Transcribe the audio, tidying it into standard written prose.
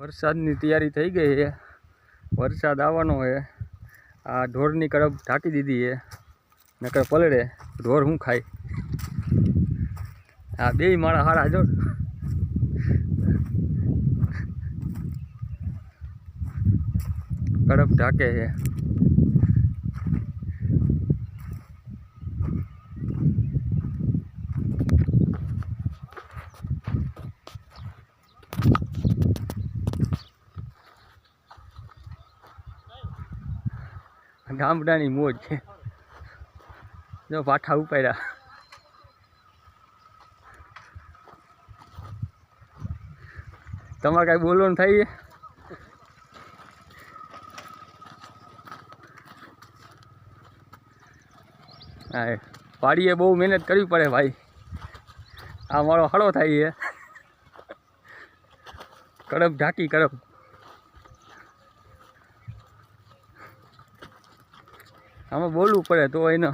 વરસાદની તૈયારી થઈ ગઈ છે। વરસાદ આવવાનો છે। આ ઢોરની કડબ ઢાંકી દીધી છે, નકર પલળે ઢોર શું ખાય। આ બે માળા હારા જો કડબ ઢાંકે છે। ગામડાની મોજ છે। જો પાઠા ઉપાડ્યા। તમારે કાંઈ બોલવાનું થાય છે? હા, પાડીએ બહુ મહેનત કરવી પડે ભાઈ। આ મારો હળો થાય છે, કડબ ઢાંકી કડબ। આમાં બોલવું પડે તો એનો